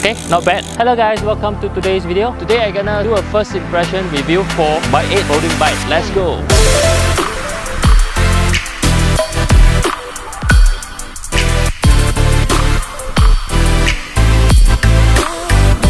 Okay, not bad. Hello guys, welcome to today's video. Today I'm gonna do a first impression review for Bike8 folding bike. Let's go.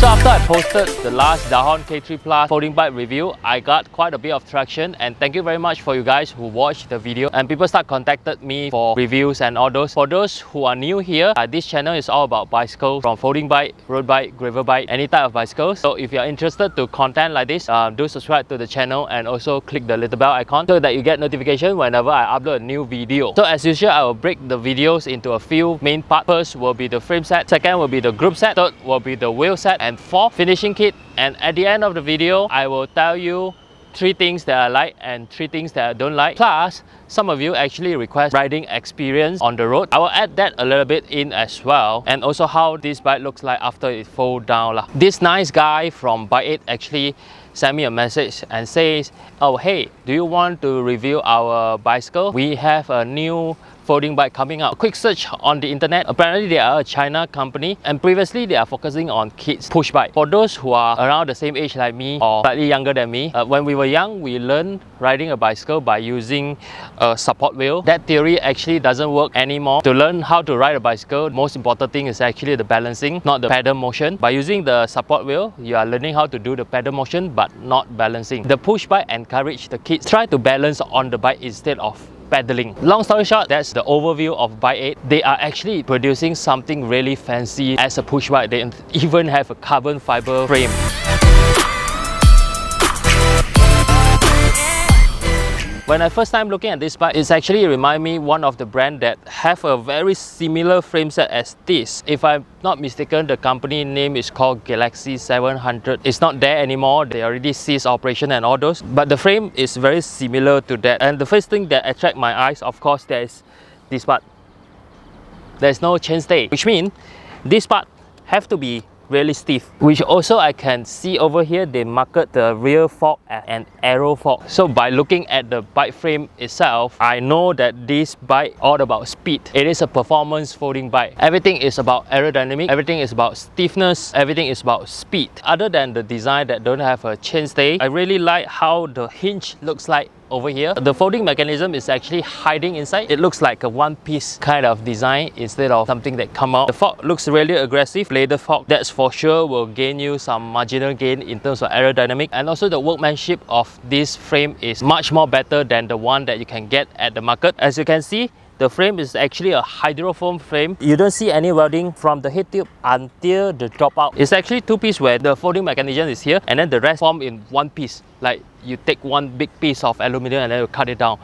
So after I posted the last Dahon K3 Plus folding bike review, I got quite a bit of traction, and thank you very much for you guys who watched the video, and people contacted me for reviews and all those. For those who are new here, this channel is all about bicycles, from folding bike, road bike, gravel bike, any type of bicycles. So if you're interested to content like this, do subscribe to the channel and also click the little bell icon so that you get notification whenever I upload a new video. So as usual, I will break the videos into a few main parts. First will be the frame set, second will be the group set, third will be the wheel set, and fourth, finishing kit. And at the end of the video, I will tell you 3 things that I like and 3 things that I don't like. Plus, some of you actually request riding experience on the road. I will add that a little bit in as well, and also how this bike looks like after it folds down. This nice guy from Bike8 actually sent me a message and says, oh hey, do you want to review our bicycle? We have a new folding bike coming out. Quick search on the internet. Apparently they are a China company, and previously they are focusing on kids push bike. For those who are around the same age like me or slightly younger than me, when we were young, we learned riding a bicycle by using a support wheel. That theory actually doesn't work anymore. To learn how to ride a bicycle, most important thing is actually the balancing, not the pedal motion. By using the support wheel, you are learning how to do the pedal motion but not balancing. The push bike encourage the kids try to balance on the bike instead of pedaling. Long story short, that's the overview of Bike8. They are actually producing something really fancy as a push bike. They even have a carbon fiber frame. When I first time looking at this bike, it's actually remind me one of the brand that have a very similar frame set as this. If I'm not mistaken, the company name is called Galaxy 700. It's not there anymore. They already ceased operation and all those. But the frame is very similar to that. And the first thing that attract my eyes, of course, there is this part. There's no chainstay, which means this part have to be really stiff, which also I can see over here they market the rear fork as an aero fork. So by looking at the bike frame itself, I know that this bike all about speed. It is a performance folding bike. Everything is about aerodynamic, everything is about stiffness, everything is about speed. Other than the design that don't have a chainstay, I really like how the hinge looks like over here. The folding mechanism is actually hiding inside. It looks like a one-piece kind of design instead of something that come out. The fork looks really aggressive. Bladed fork, that's for sure will gain you some marginal gain in terms of aerodynamic, and also the workmanship of this frame is much more better than the one that you can get at the market. As you can see, the frame is actually a hydrofoam frame. You don't see any welding from the head tube until the dropout. It's actually 2-piece where the folding mechanism is here, and then the rest form in 1 piece. Like you take one big piece of aluminum and then you cut it down.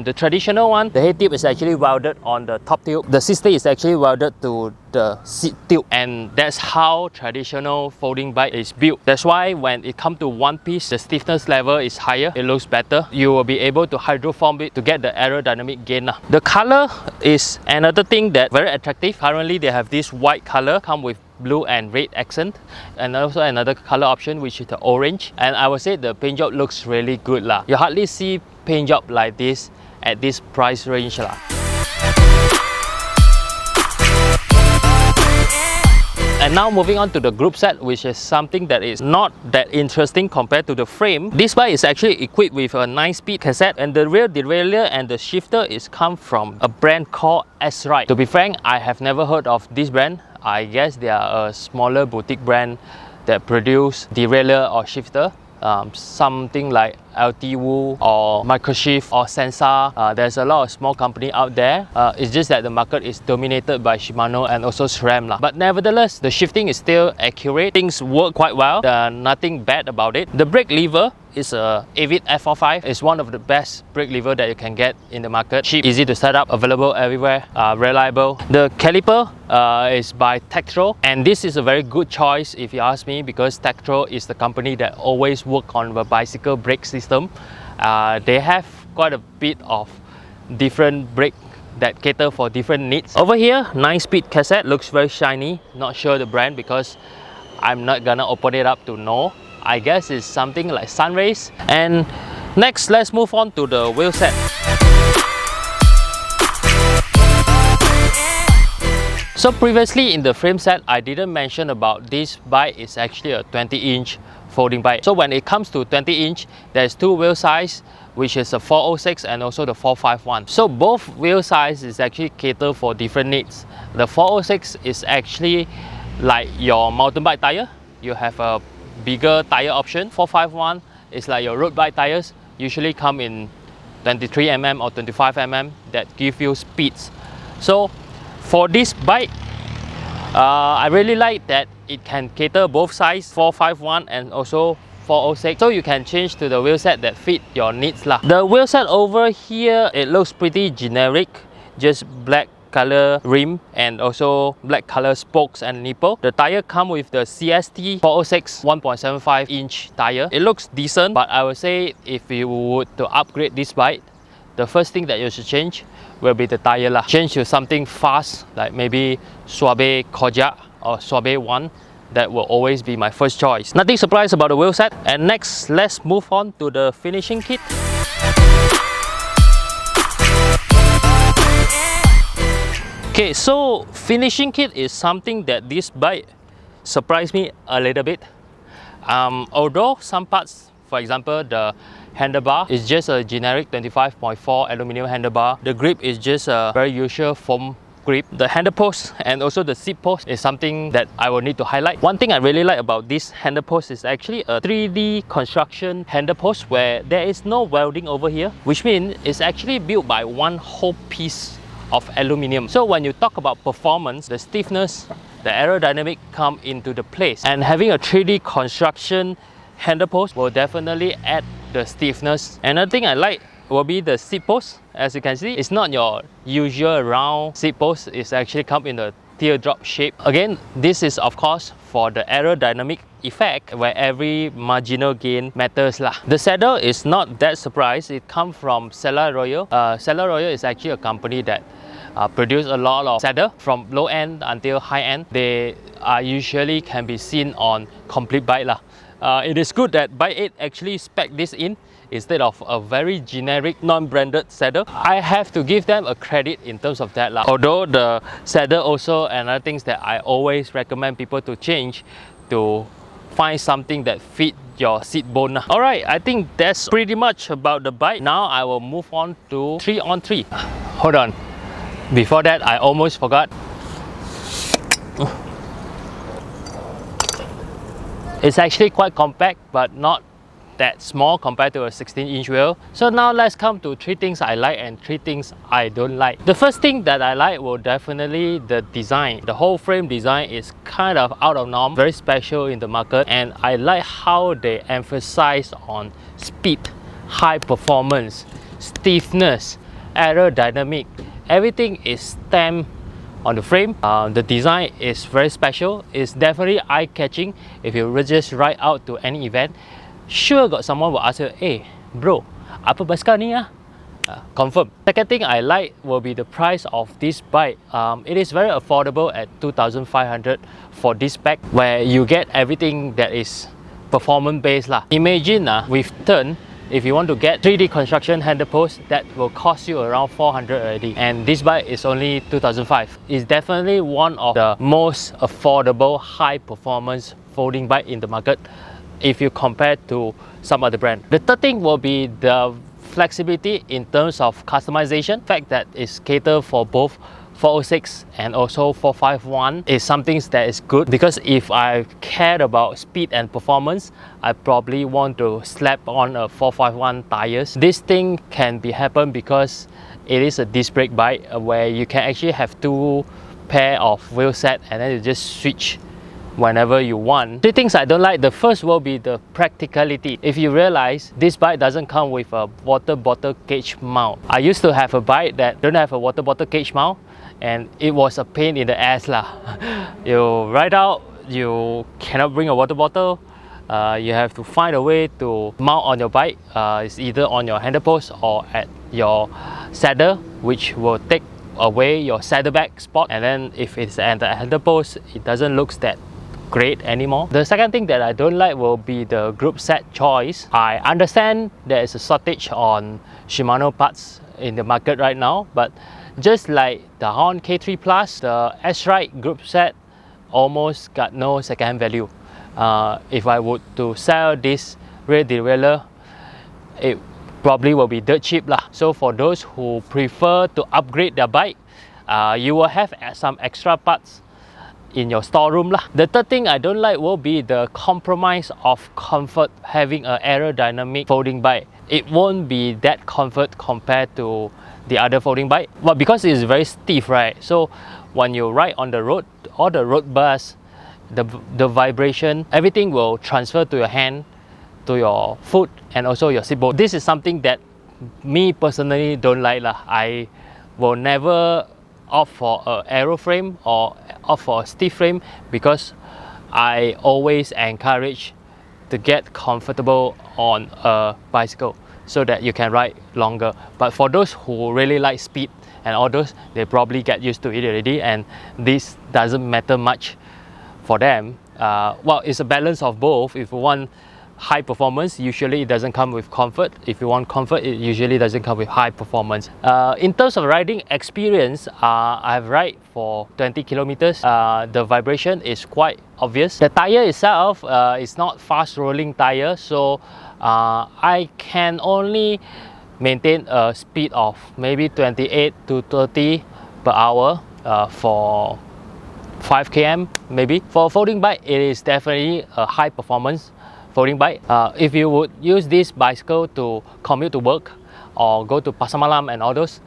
The traditional one, the head tube is actually welded on the top tube. The seat stay is actually welded to the seat tube, and that's how traditional folding bike is built. That's why when it comes to 1 piece, the stiffness level is higher. It looks better. You will be able to hydroform it to get the aerodynamic gain. The color is another thing that very attractive. Currently they have this white color, come with blue and red accent, and also another color option which is the orange. And I would say the paint job looks really good lah. You hardly see paint job like this at this price range lah. And now moving on to the group set, which is something that is not that interesting compared to the frame. This bike is actually equipped with a 9-speed cassette, and the rear derailleur and the shifter is come from a brand called S-Ride. To be frank, I have never heard of this brand. I guess they are a smaller boutique brand that produce derailleur or shifter. Something like LT Wu or Microshift or Sensa. There's a lot of small company out there. It's just that the market is dominated by Shimano and also SRAM lah. But nevertheless, the shifting is still accurate. Things work quite well. Nothing bad about it. The brake lever is a Avid F45. It's one of the best brake lever that you can get in the market. Cheap, easy to set up, available everywhere, reliable. The caliper is by Tektro, and this is a very good choice if you ask me, because Tektro is the company that always work on the bicycle brake system. They have quite a bit of different brake that cater for different needs. Over here, 9-speed cassette, looks very shiny. Not sure the brand because I'm not gonna open it up to know. I guess it's something like Sunrays. And next, let's move on to the wheel set. So previously in the frame set, I didn't mention about this bike is actually a 20-inch folding bike. So when it comes to 20-inch, there's two wheel size, which is a 406 and also the 451. So both wheel size is actually cater for different needs. The 406 is actually like your mountain bike tire. You have a bigger tire option. 451 is like your road bike tires, usually come in 23mm or 25mm that give you speeds. So for this bike, I really like that it can cater both size 451 and also 406, so you can change to the wheel set that fit your needs lah. The wheel set over here, it looks pretty generic, just black color rim and also black color spokes and nipple. The tire come with the CST 406 1.75 inch tire. It looks decent, but I would say if you would to upgrade this bike, the first thing that you should change will be the tire lah. Change to something fast, like maybe Suabe Kojak or Suabe 1. That will always be my first choice. Nothing surprised about the wheel set. And next, let's move on to the finishing kit. Okay, so finishing kit is something that this bike surprised me a little bit. Although some parts, for example, the handlebar is just a generic 25.4 aluminum handlebar. The grip is just a very usual foam grip. The handle post and also the seat post is something that I will need to highlight. One thing I really like about this handle post is actually a 3D construction handle post where there is no welding over here, which means it's actually built by one whole piece of aluminum. So when you talk about performance, the stiffness, the aerodynamic come into the place, and having a 3D construction handle post will definitely add the stiffness. Another thing I like will be the seat post. As you can see, it's not your usual round seat post, it's actually come in a teardrop shape. Again, this is of course for the aerodynamic effect where every marginal gain matters lah. The saddle is not that surprised, it comes from Sella Royal. Sella Royal is actually a company that produce a lot of saddle from low end until high end. They usually can be seen on complete bike lah. It is good that Bike8 actually spec this in instead of a very generic non-branded saddle. I have to give them a credit in terms of that lah. Although the saddle also another things that I always recommend people to change to find something that fit your seat bone. Alright, I think that's pretty much about the bike. Now I will move on to 3-on-3. Hold on. Before that, I almost forgot. It's actually quite compact, but not that small compared to a 16-inch wheel. So now let's come to 3 things I like and 3 things I don't like. The first thing that I like will definitely the design. The whole frame design is kind of out of norm, very special in the market, and I like how they emphasize on speed, high performance, stiffness, aerodynamic. Everything is stamped on the frame. The design is very special. It's definitely eye-catching. If you just ride out to any event, sure got someone will ask you, hey bro, apa basikal ni ah? Confirm. Second thing I like will be the price of this bike. It is very affordable at 2,500 for this spec, where you get everything that is performance based lah. Imagine with turn, if you want to get 3D construction handle post, that will cost you around 400 already, and this bike is only 2,500. It's definitely one of the most affordable high performance folding bike in the market if you compare to some other brand. The third thing will be the flexibility in terms of customization. The fact that it's catered for both 406 and also 451 is something that is good, because if I cared about speed and performance, I probably want to slap on a 451 tires. This thing can be happen because it is a disc brake bike where you can actually have 2 pair of wheel set and then you just switch whenever you want. 3 things I don't like. The first will be the practicality. If you realize, this bike doesn't come with a water bottle cage mount. I used to have a bike that don't have a water bottle cage mount, and it was a pain in the ass lah. You ride out, you cannot bring a water bottle. You have to find a way to mount on your bike. It's either on your handle post or at your saddle, which will take away your saddlebag spot. And then if it's at the handle post, it doesn't look that great anymore. The second thing that I don't like will be the group set choice. I understand there is a shortage on Shimano parts in the market right now, but Just like the Horn K3 Plus, the S-Ride Groupset almost got no second-hand value. If I would to sell this rear derailleur, it probably will be dirt cheap lah. So for those who prefer to upgrade their bike, you will have some extra parts in your storeroom lah. The third thing I don't like will be the compromise of comfort having an aerodynamic folding bike. It won't be that comfort compared to the other folding bike, but because it's very stiff, right? So when you ride on the road, all the road bars, the vibration, everything will transfer to your hand, to your foot, and also your seatbelt. This is something that me personally don't like lah. I will never opt for an aero frame or opt for a stiff frame, because I always encourage to get comfortable on a bicycle so that you can ride longer. But for those who really like speed and all those, they probably get used to it already, and this doesn't matter much for them. Well, it's a balance of both. If you want high performance, usually it doesn't come with comfort. If you want comfort, it usually doesn't come with high performance. In terms of riding experience, I've ride for 20 kilometers. The vibration is quite obvious. The tire itself is not fast rolling tire, so I can only maintain a speed of maybe 28 to 30 per hour for 5 km maybe. For a folding bike, it is definitely a high performance folding bike. If you would use this bicycle to commute to work or go to Pasar Malam and all those,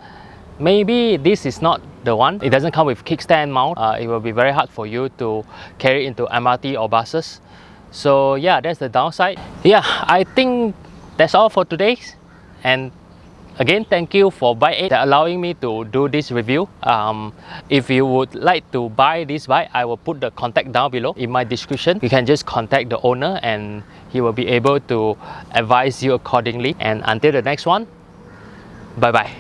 maybe this is not the one. It doesn't come with kickstand mount. It will be very hard for you to carry into MRT or buses. So yeah, that's the downside. Yeah, I think that's all for today. And again, thank you for Bike8 for allowing me to do this review. If you would like to buy this bike, I will put the contact down below in my description. You can just contact the owner and he will be able to advise you accordingly. And until the next one, bye bye.